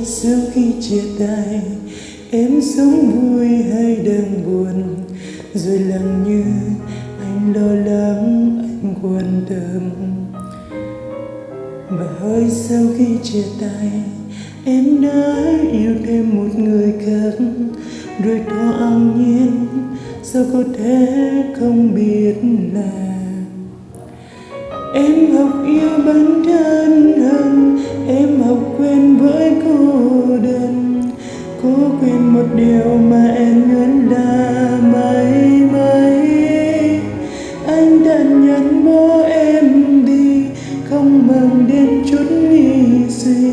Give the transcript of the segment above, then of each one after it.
sau khi chia tay, em sống vui hay đang buồn, rồi lặng như anh lo lắng, anh quan tâm. Và hỏi sau khi chia tay, em đã yêu thêm một người khác, rồi đó an nhiên sao có thể không biết là em học yêu bản thân hơn, em học quen với cô đơn. Cố quên một điều mà em nhớ là mãi mãi anh đã nhận bỏ em đi, không mang đến chút nghĩ gì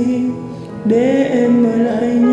để em ở lại.